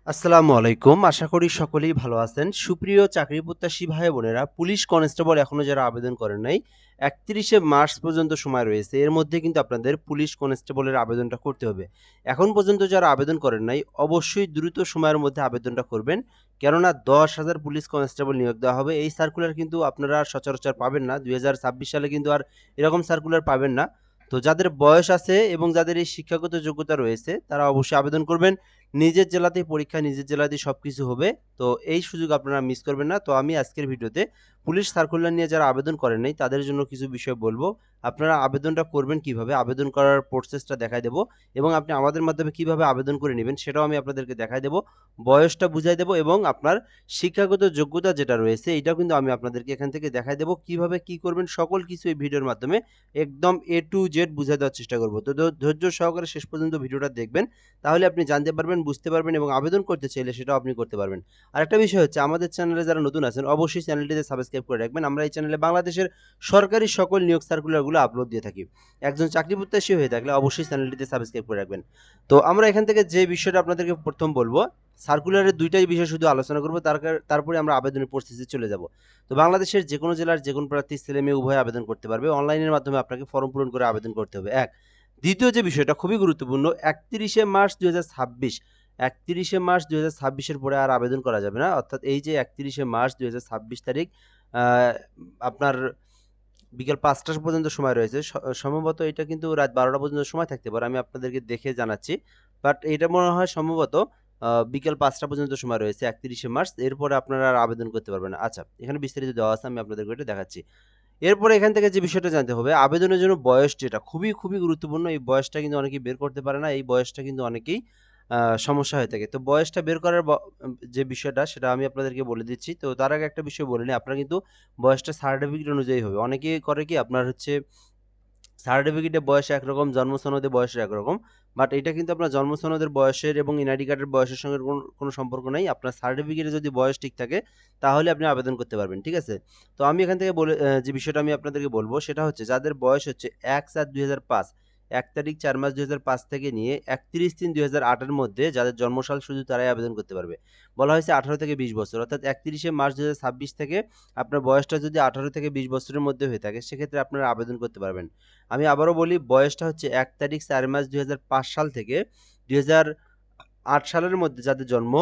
আসসালামু আলাইকুম। আশা করি সকলেই ভালো আছেন। সুপ্রিয় চাকরি প্রত্যাশী ভাই বোনেরা, পুলিশ কনস্টেবল এখনো যারা আবেদন করেন নাই, ৩১শে মার্চ পর্যন্ত সময় রয়েছে। এর মধ্যে কিন্তু আপনাদের পুলিশ কনস্টেবলের আবেদনটা করতে হবে। এখন পর্যন্ত যারা আবেদন করেন নাই, অবশ্যই দ্রুত সময়ের মধ্যে আবেদনটা করবেন। কেননা ১০,০০০ পুলিশ কনস্টেবল নিয়োগ দেওয়া হবে। এই সার্কুলার কিন্তু আপনারা সচরাচর পাবেন না। ২০২৬ সালে কিন্তু আর এরকম সার্কুলার পাবেন না। তো যাদের বয়স আছে এবং যাদের এই শিক্ষাগত যোগ্যতা রয়েছে, তারা অবশ্যই আবেদন করবেন। নিজের জেলাতেই পরীক্ষা, নিজের জেলাতেই সবকিছু হবে। তো এই সুযোগ আপনারা মিস করবেন না। তো আমি আজকের ভিডিওতে পুলিশ সার্কুলার নিয়ে যারা আবেদন করেন নাই তাদের জন্য কিছু বিষয় বলবো। আপনারা আবেদনটা করবেন কিভাবে, আবেদন করার প্রসেসটা দেখায় দেব এবং আপনি আমাদের মাধ্যমে কিভাবে আবেদন করে নিবেন সেটাও আমি আপনাদেরকে দেখায় দেব। বয়সটা বুঝায় দেব এবং আপনার শিক্ষাগত যোগ্যতা যেটা রয়েছে এটাও কিন্তু আমি আপনাদেরকে এখান থেকে দেখায় দেব। কিভাবে কি করবেন সকল কিছু এই ভিডিওর মাধ্যমে একদম A to Z বুঝায় দেওয়ার চেষ্টা করব। তো ধৈর্য সহকারে শেষ পর্যন্ত ভিডিওটা দেখবেন। তাহলে আপনি জানতে পারবেন, বুঝতে পারবেন এবং আবেদন করতে চাইলে সেটাও আপনি করতে পারবেন। আরেকটা বিষয় হচ্ছে আমাদের চ্যানেলে যারা নতুন আছেন অবশ্যই চ্যানেলটিতে সাবস্ক্রাইব করে রাখবেন। আমরা এই চ্যানেলে বাংলাদেশের সরকারি সকল নিয়োগ সার্কুলারগুলো আপলোড দিয়ে থাকি। একজন চাকরি প্রত্যাশী হয়ে থাকলে অবশ্যই চ্যানেলটিতে সাবস্ক্রাইব করে রাখবেন। তো আমরা এখান থেকে যে বিষয়টা আপনাদেরকে প্রথম বলবো, সার্কুলারের ২ টাই বিষয় শুধু আলোচনা করব, তারপরে আমরা আবেদনের প্রসেসে চলে যাব। তো বাংলাদেশের যেকোনো জেলার যেকোনো প্রার্থী ছেলে-মেয়ে উভয়ে আবেদন করতে পারবে। অনলাইনের মাধ্যমে আপনাকে ফর্ম পূরণ করে আবেদন করতে হবে ১। দ্বিতীয় যে বিষয়টা খুবই গুরুত্বপূর্ণ, ৩১শে মার্চ ২০২৬ ৩১শে মার্চ ২০২৬ এর পরে আর আবেদন করা যাবে না। অর্থাৎ এই যে ৩১শে মার্চ ২০২৬ তারিখ আ আপনার বিকেল ৫টা পর্যন্ত সময় রয়েছে। সম্ভবত এটা কিন্তু রাত ১২টা পর্যন্ত সময় থাকতে পারে। আমি আপনাদেরকে দেখে জানাচ্ছি। বাট এটা মনে হয় সম্ভবত বিকেল ৫টা পর্যন্ত সময় রয়েছে ৩১শে মার্চ। এরপরে আপনারা আর আবেদন করতে পারবেন না। আচ্ছা, এখানে বিস্তারিত দেওয়া আছে। আমি আপনাদেরকে এটা দেখাচ্ছি। এরপরে এখান থেকে যে বিষয়টা জানতে হবে, আবেদনের জন্য বয়স যেটা খুবই গুরুত্বপূর্ণ। এই বয়সটা কিন্তু অনেকেই বের করতে পারে না। এই বয়সটা কিন্তু অনেকেই সমস্যা হয়ে থাকে। তো বয়সটা বের করার যে বিষয়টা সেটা আমি আপনাদেরকে বলে দিচ্ছি। তো তার আগে একটা বিষয় বলে নিই, আপনার কিন্তু বয়সটা সার্টিফিকেট অনুযায়ী হবে। অনেকেই করে কি আপনার হচ্ছে সার্টিফিকেটে বয়স একরকম, জন্ম সনদে বয়স একরকম। বাট এটা কিন্তু আপনার জন্ম সনদের বয়সের এবং এনআইডি কার্ডের বয়সের সঙ্গে কোনো সম্পর্ক নাই। আপনার সার্টিফিকেটে যদি বয়স ঠিক থাকে তাহলে আপনি আবেদন করতে পারবেন। ঠিক আছে? তো আমি এখান থেকে যে বিষয়টা আমি আপনাদেরকে বলব সেটা হচ্ছে যাদের বয়স হচ্ছে ১/৭/২০০৫, ১ তারিখ ৪ মাস ২০০৫ থেকে নিয়ে ৩১/৩/২০০৮ এর মধ্যে যাদের জন্মসাল শুধু তারাই আবেদন করতে পারবে। বলা হয়েছে ১৮ থেকে ২০ বছর। অর্থাৎ ৩১শে মার্চ ২০২৬ থেকে আপনার বয়সটা যদি ১৮ থেকে ২০ বছরের মধ্যে হয়ে থাকে সেক্ষেত্রে আপনারা আবেদন করতে পারবেন। আমি আবারও বলি, বয়সটা হচ্ছে ১ তারিখ ৪ মাস ২০০৫ সাল থেকে ২০০৮ সালের মধ্যে যাদের জন্ম,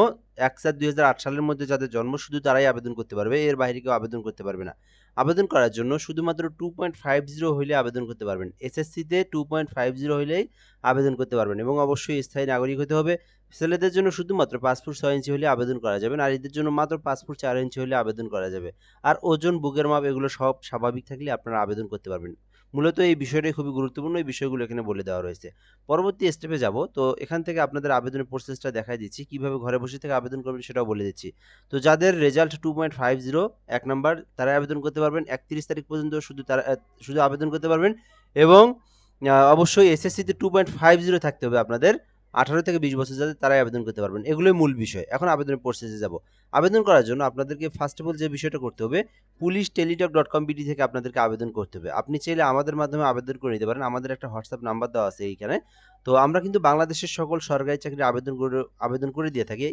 ১/৭/২০০৮ সালের মধ্যে যাদের জন্ম শুধু তারাই আবেদন করতে পারবে। এর বাইরে কেউ আবেদন করতে পারবে না। আবেদন করার জন্য শুধুমাত্র 2.50 হইলে আবেদন করতে পারবেন। এসএসসিতে 2.50 হইলেই আবেদন করতে পারবেন এবং অবশ্যই স্থায়ী নাগরিক হতে হবে। ছেলেদের জন্য শুধুমাত্র ৫ ফুট ৬ ইঞ্চি হলে আবেদন করা যাবে। নারীদের জন্য মাত্র ৫ ফুট ৪ ইঞ্চি হলে আবেদন করা যাবে। আর ওজন, বুকের মাপ এগুলো সব স্বাভাবিক থাকলে আপনারা আবেদন করতে পারবেন। মূলত এই বিষয়টাই খুবই গুরুত্বপূর্ণ। এই বিষয়গুলো এখানে বলে দেওয়া রয়েছে। পরবর্তী স্টেপে যাব। তো এখান থেকে আপনাদের আবেদনের প্রসেসটা দেখায় দিচ্ছি। কিভাবে ঘরে বসে থেকে আবেদন করবেন সেটাও বলে দিচ্ছি। তো যাদের রেজাল্ট 2.50 ১ নাম্বার তারাই আবেদন করতে পারবেন। ৩১ তারিখ পর্যন্ত শুধু আবেদন করতে পারবেন এবং অবশ্যই এসএসসিতে 2.50 থাকতে হবে আপনাদের। ১৮ থেকে ২০ বছর যাদের তারাই আবেদন করতে পারবেন। এগুলোই মূল বিষয়। এখন আবেদনের প্রসেসে যাব। আবেদন করার জন্য আপনাদেরকে ফার্স্ট অফ অল যে বিষয়টা করতে হবে, pulishteletalk.com.bd থেকে আপনাদেরকে আবেদন করতে হবে। আপনি চাইলে আমাদের মাধ্যমে আবেদন করে নিতে পারেন। আমাদের একটা হোয়াটসঅ্যাপ নাম্বার দেওয়া আছে এইখানে। তো আমরা কিন্তু বাংলাদেশের সকল সরকারি চাকরির আবেদন করে দিয়ে থাকি।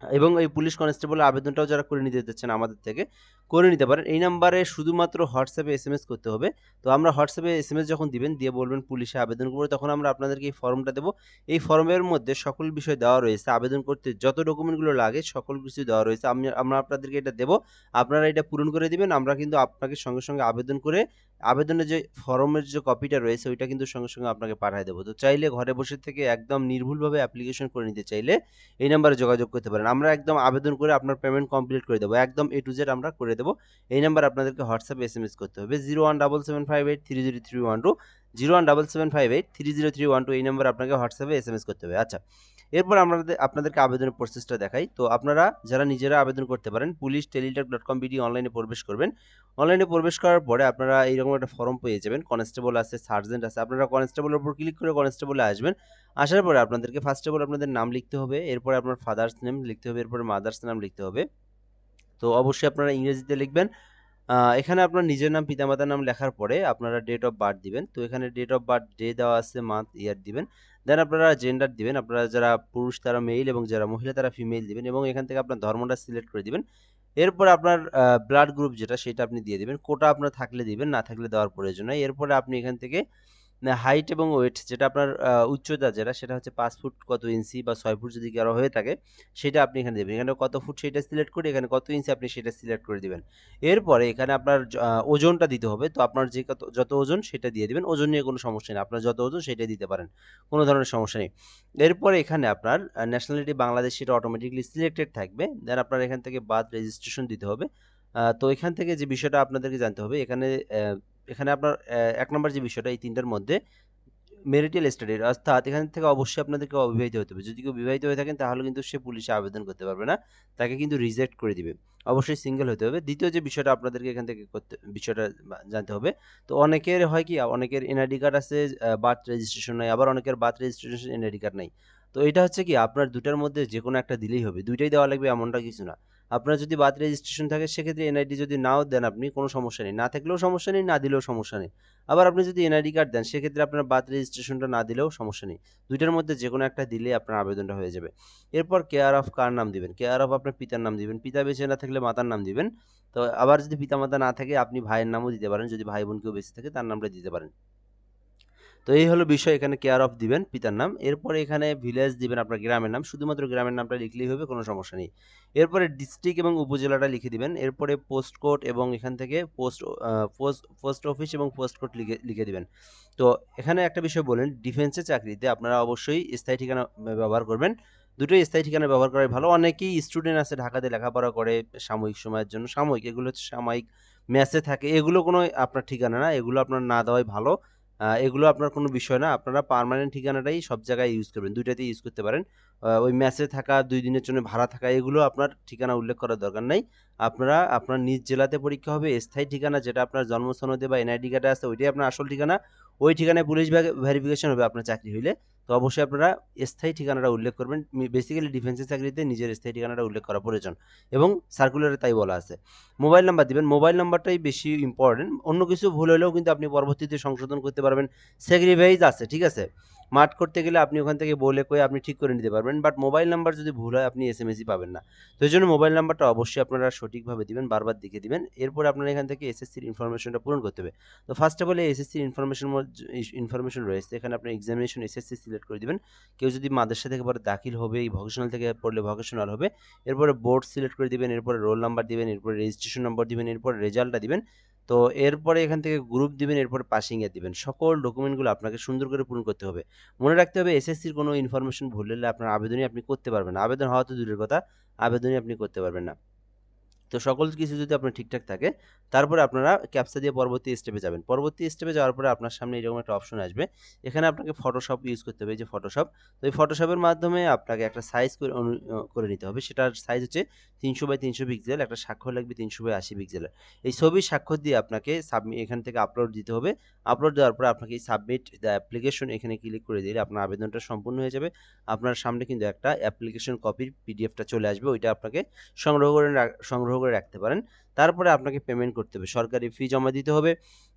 এবং এই পুলিশ কনস্টেবলের আবেদনটাও যারা করে নিতে চাচ্ছেন আমাদের থেকে করে নিতে পারেন। এই নাম্বারে শুধুমাত্র হোয়াটসঅ্যাপে এসএমএস করতে হবে। তো আমরা হোয়াটসঅ্যাপে এসএমএস যখন দিবেন, দিয়ে বলবেন পুলিশে আবেদন করব, তখন আমরা আপনাদেরকে এই ফর্মটা দেব। এই ফর্মের মধ্যে সকল বিষয় দেওয়া রয়েছে। আবেদন করতে যত ডকুমেন্টগুলো লাগে সকল কিছু দেওয়া রয়েছে। আমরা আপনাদেরকে এটা দেব। আপনারা এটা পূরণ করে দিবেন। আমরা কিন্তু আপনাকে সঙ্গে আবেদন করে আবেদনের যে ফর্মের যে কপিটা রয়েছে ওইটা কিন্তু সঙ্গে আপনাকে পাঠায় দেব। তো চাইলে ঘরে বসে থেকে একদম নির্ভুলভাবে অ্যাপ্লিকেশন করে নিতে চাইলে এই নাম্বারে যোগাযোগ করতে পারেন। আমরা একদম আবেদন করে আপনার পেমেন্ট কমপ্লিট করে দেবো। একদম A to Z আমরা করে দেবো। এই নাম্বারে আপনাদেরকে হোয়াটসঅ্যাপে এসএমএস করতে হবে 01775830312 01775830312 এই নাম্বারে আপনাকে হোয়াটসঅ্যাপে এসএমএস করতে হবে। আচ্ছা, এরপর আপনাদেরকে আবেদনের প্রসেসটা দেখাই। তো আপনারা যারা নিজেরা আবেদন করতে পারেন pulishteletalk.com.bd অনলাইনে প্রবেশ করবেন। অনলাইনে প্রবেশ করার পরে আপনারা এইরকম একটা ফর্ম পেয়ে যাবেন। কনস্টেবল আছে, সার্জেন্ট আছে। আপনারা কনস্টেবলের উপর ক্লিক করে কনস্টেবলে আসবেন। আসার পরে আপনাদেরকে ফার্স্ট অফ অল আপনাদের নাম লিখতে হবে, এরপরে আপনার ফাদার্স নেম লিখতে হবে, এরপরে মাদার্স নাম লিখতে হবে। তো অবশ্যই আপনারা ইংরেজিতে লিখবেন। এখানে আপনার নিজের নাম পিতামাতার নাম লেখার পরে আপনারা ডেট অফ বার্থ দিবেন। তো এখানে ডেট অফ বার্থ ডে দেওয়া আছে, মান্থ ইয়ার দিবেন। দেন আপনারা জেন্ডার দিবেন, আপনারা যারা পুরুষ তারা মেল এবং যারা মহিলা তারা ফিমেল দিবেন এবং এখান থেকে আপনার ধর্মটা সিলেক্ট করে দিবেন। এরপরে আপনার ব্লাড গ্রুপ যেটা সেটা আপনি দিয়ে দিবেন। কোটা আপনার থাকলে দিবেন, না থাকলে দেওয়ার প্রয়োজন নাই। এরপরে আপনি এখান থেকে হাইট এবং ওয়েট যেটা আপনার উচ্চতা যেটা সেটা হচ্ছে ৫ ফুট কত ইঞ্চি বা ৬ ফুট যদি কারো হয়ে থাকে সেটা আপনি এখানে দেবেন। এখানে কত ফুট সেটা সিলেক্ট করে এখানে কত ইঞ্চি আপনি সেটা সিলেক্ট করে দিবেন। এরপরে এখানে আপনার ওজনটা দিতে হবে। তো আপনার যে যত ওজন সেটা দিয়ে দিবেন। ওজন নিয়ে কোনো সমস্যা নেই। আপনার যত ওজন সেটাই দিতে পারেন। কোনো ধরনের সমস্যা নেই। এরপরে এখানে আপনার ন্যাশনালিটি বাংলাদেশ সেটা অটোমেটিক্যালি সিলেক্টেড থাকবে। দেন আপনার এখান থেকে বার্থ রেজিস্ট্রেশন দিতে হবে। তো এখান থেকে যে বিষয়টা আপনাদেরকে জানতে হবে এখানে আপনার ১ নম্বর যে বিষয়টা এই ৩ টার মধ্যে মেরিটাল স্ট্যাটাস অর্থাৎ এখান থেকে অবশ্যই আপনাদেরকে অবিবাহিত হতে হবে। যদি কেউ বিবাহিত হয়ে থাকেন তাহলে কিন্তু সে পুলিশে আবেদন করতে পারবে না। তাকে কিন্তু রিজেক্ট করে দিবে। অবশ্যই সিঙ্গেল হতে হবে। দ্বিতীয় যে বিষয়টা আপনাদেরকে এখান থেকে বিষয়টা জানতে হবে। তো অনেকের হয় কি অনেকের এনআইডি কার্ড আছে, বার্থ রেজিস্ট্রেশন নাই। আবার অনেকের বার্থ রেজিস্ট্রেশন এনআইডি কার্ড নাই। তো এটা হচ্ছে কি আপনার ২ টার মধ্যে যেকোনো একটা দিলেই হবে। ২ টাই দেওয়া লাগবে এমনটা কিছু না। আপনার যদি বার্থ রেজিস্ট্রেশন থাকে সেক্ষেত্রে এনআইডি যদি নাও দেন আপনি কোনো সমস্যা নেই। না থাকলেও সমস্যা নেই, না দিলেও সমস্যা নেই। আবার আপনি যদি এনআইডি কার্ড দেন সেক্ষেত্রে আপনার বার্থ রেজিস্ট্রেশনটা না দিলেও সমস্যা নেই। ২ টার মধ্যে যেকোনো একটা দিলেই আপনার আবেদনটা হয়ে যাবে। এরপর কেয়ার অফ কার নাম দিবেন? কেয়ার অফ আপনার পিতার নাম দিবেন। পিতা বেঁচে না থাকলে মাতার নাম দিবেন। তো আবার যদি পিতামাতা না থাকে আপনি ভাইয়ের নামও দিতে পারেন। যদি ভাই-বোন কেউ বেঁচে থাকে তার নামটা দিতে পারেন। তো এই হলো বিষয়, এখানে কেয়ার অফ দিবেন পিতার নাম। এরপরে এখানে ভিলেজ দিবেন আপনার গ্রামের নাম। শুধুমাত্র গ্রামের নামটা লিখলেই হবে, কোনো সমস্যা নেই। এরপরে ডিস্ট্রিক্ট এবং উপজেলাটা লিখে দিবেন। এরপরে পোস্ট কোড এবং এখান থেকে পোস্ট অফিস এবং পোস্ট কোড লিখে দিবেন। তো এখানে একটা বিষয় বলেন, ডিফেন্সের চাকরিতে আপনারা অবশ্যই স্থায়ী ঠিকানা ব্যবহার করবেন। দুটোই স্থায়ী ঠিকানা ব্যবহার করাই ভালো। অনেকেই স্টুডেন্ট আছে ঢাকাতে লেখাপড়া করে সাময়িক সময়ের জন্য। সাময়িক এগুলো হচ্ছে সাময়িক মেসে থাকে। এগুলো কোনো আপনার ঠিকানা না। এগুলো আপনার না দেওয়াই ভালো। এগুলো আপনার কোনো বিষয় না। আপনারা পার্মানেন্ট ঠিকানাটাই সব জায়গায় ইউজ করবেন। ২ টাতেই ইউজ করতে পারেন। ওই মেসে থাকা, ২ দিনের জন্য ভাড়া থাকা এগুলো আপনার ঠিকানা উল্লেখ করার দরকার নাই। আপনারা আপনার নিজ জেলাতে পরীক্ষা হবে। স্থায়ী ঠিকানা যেটা আপনার জন্ম সনদে বা এনআইডি কার্ডে আছে ওইটাই আপনার আসল ঠিকানা। ওই ঠিকানায় পুলিশ ভেরিফিকেশন হবে আপনার চাকরি হইলে। তো অবশ্যই আপনারা স্থায়ী ঠিকানাটা উল্লেখ করবেন। বেসিক্যালি ডিফেন্সের চাকরিতে নিজের স্থায়ী ঠিকানাটা উল্লেখ করা প্রয়োজন এবং সার্কুলারে তাই বলা আছে। মোবাইল নাম্বার দিবেন। মোবাইল নাম্বারটাই বেশি ইম্পর্টেন্ট। অন্য কিছু ভুল হলেও কিন্তু আপনি পরবর্তীতে সংশোধন করতে পারবেন। স্যাক্রিফাইস আছে, ঠিক আছে? মাঠ করতে গেলে আপনি ওখান থেকে বলে কয়ে আপনি ঠিক করে নিতে পারবেন। বাট মোবাইল নাম্বার যদি ভুল হয় আপনি এসএমএসই পাবেন না। তো এইজন্য মোবাইল নাম্বারটা অবশ্যই আপনারা সঠিকভাবে দিবেন, বারবার লিখে দিবেন। এরপরে আপনারা এখান থেকে এসএসসির ইনফরমেশনটা পূরণ করতে হবে। তো ফার্স্ট অফ অল এসএসসির ইনফরমেশন রয়েছে। এখানে আপনি এক্সামিনেশন এসএসসি সিলেক্ট করে দিবেন। কেউ যদি মাদ্রাসা থেকে পড়ে দাখিল হবে, এই ভোকেশনাল থেকে পড়লে ভোকেশনাল হবে। এরপরে বোর্ড সিলেক্ট করে দিবেন, এরপরে রোল নাম্বার দিবেন, এরপরে রেজিস্ট্রেশন নম্বর দিবেন, এরপরে রেজাল্টটা দিবেন। তো এরপরে এখান থেকে গ্রুপ দিবেন, এরপরে পাসিং এর দিবেন। সকল ডকুমেন্টগুলো আপনাকে সুন্দর করে পূরণ করতে হবে। মনে রাখতে হবে এসএসসির কোনো ইনফরমেশন ভুল হলে আপনার আবেদনই আপনি করতে পারবেন না। আবেদন হওয়া তো দূরের কথা, আবেদনই আপনি করতে পারবেন না। তো সকল কিছু যদি আপনার ঠিকঠাক থাকে তারপরে আপনারা ক্যাপচা দিয়ে পরবর্তী স্টেপে যাবেন। পরবর্তী স্টেপে যাওয়ার পরে আপনার সামনে এরকম একটা অপশন আসবে। এখানে আপনাকে ফটোশপ ইউজ করতে হবে, এই যে ফটোশপ। তো এই ফটোশপের মাধ্যমে আপনাকে একটা সাইজ করে নিতে হবে। সেটার সাইজ হচ্ছে ৩০০ বাই ৩০০ পিক্সেল। একটা স্বাক্ষর লাগবে ৩০০ বাই ৮০ পিক্সেলের। এই ছবির স্বাক্ষর দিয়ে আপনাকে এখান থেকে আপলোড দিতে হবে। আপলোড দেওয়ার পরে আপনাকে এই সাবমিট দ্য অ্যাপ্লিকেশন এখানে ক্লিক করে দিলে আপনার আবেদনটা সম্পূর্ণ হয়ে যাবে। আপনার সামনে কিন্তু একটা অ্যাপ্লিকেশন কপির পিডিএফটা চলে আসবে। ওইটা আপনাকে সংগ্রহ করে রাখতে পারেন। তারপরে আপনাকে পেমেন্ট করতে হবে। সরকারি ফি জমা দিতে হবে।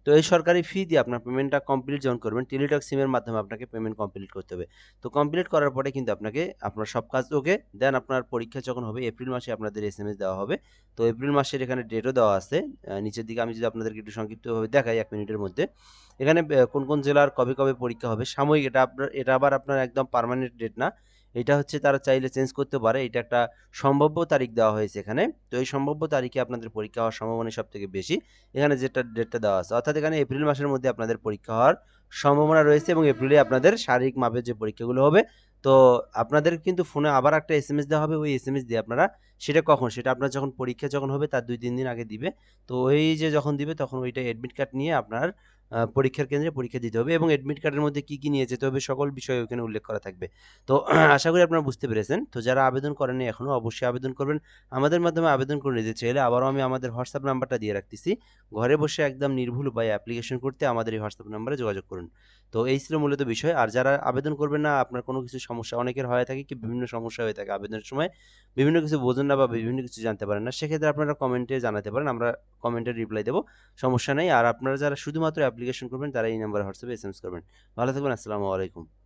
তো এই সরকারি ফি দিয়ে আপনার পেমেন্টটা কমপ্লিট যখন করবেন, টেলিটক সিমের মাধ্যমে আপনাকে পেমেন্ট কমপ্লিট করতে হবে। তো কমপ্লিট করার পরে কিন্তু আপনাকে আপনার সব কাজ ওকে। দেন আপনার পরীক্ষা যখন হবে এপ্রিল মাসে আপনাদের এসএমএস দেওয়া হবে। তো এপ্রিল মাসের এখানে ডেটও দেওয়া আছে। নিচের দিকে আমি যদি আপনাদেরকে একটু সংক্ষিপ্তভাবে দেখাই ১ মিনিটের মধ্যে। এখানে কোন জেলার কবে পরীক্ষা হবে সাময়িক, এটা আবার আপনার একদম পার্মানেন্ট ডেট না। এটা হচ্ছে তারা চাইলে চেঞ্জ করতে পারে। এটা একটা সম্ভাব্য তারিখ দেওয়া হয়েছে এখানে। তো এই সম্ভাব্য তারিখে আপনাদের পরীক্ষা হওয়ার সম্ভাবনা সবথেকে বেশি। এখানে যেটা ডেটটা দেওয়া আছে। অর্থাৎ এখানে এপ্রিল মাসের মধ্যে আপনাদের পরীক্ষা হওয়ার সম্ভাবনা রয়েছে এবং এপ্রিলে আপনাদের শারীরিক মাপের যে পরীক্ষাগুলো হবে। তো আপনাদের কিন্তু ফোনে আবার একটা এসএমএস দেওয়া হবে। ওই এসএমএস দিয়ে আপনারা সেটা কখন? সেটা আপনার যখন পরীক্ষা যখন হবে তার ২-৩ দিন আগে দিবে। তো ওই যে যখন দিবে তখন ওইটা অ্যাডমিট কার্ড নিয়ে আপনার পরীক্ষার কেন্দ্রে পরীক্ষা দিতে হবে এবং অ্যাডমিট কার্ডের মধ্যে কি নিয়ে যেতে হবে সকল বিষয় ওখানে উল্লেখ করা থাকবে। তো আশা করি আপনারা বুঝতে পেরেছেন। তো যারা আবেদন করেননি এখনো অবশ্যই আবেদন করবেন। আমাদের মাধ্যমে আবেদন করে নিতে চাইলে আবারও আমি আমাদের হোয়াটসঅ্যাপ নাম্বারটা দিয়ে রাখতেছি। ঘরে বসে একদম নির্ভুল উপায়ে অ্যাপ্লিকেশন করতে আমাদের এই হোয়াটসঅ্যাপ নাম্বারে যোগাযোগ করুন। তো এই ছিল মূলত বিষয়। আর যারা আবেদন করবেন না, আপনার কোনো কিছু সমস্যা অনেকের হয়ে থাকে কি বিভিন্ন সমস্যা হয়ে থাকে আবেদনের সময়। বিভিন্ন কিছু বোঝেন না বা বিভিন্ন কিছু জানতে পারেন না। সেক্ষেত্রে আপনারা কমেন্টে জানাতে পারেন। আমরা কমেন্টে রিপ্লাই দেব। সমস্যা নেই। আর আপনারা যারা শুধুমাত্র অ্যাপ্লিকেশন করবেন তারা এই নাম্বারে হোয়াটসঅ্যাপে এসএমএস করবেন। ভালো থাকবেন। আসসালামু আলাইকুম।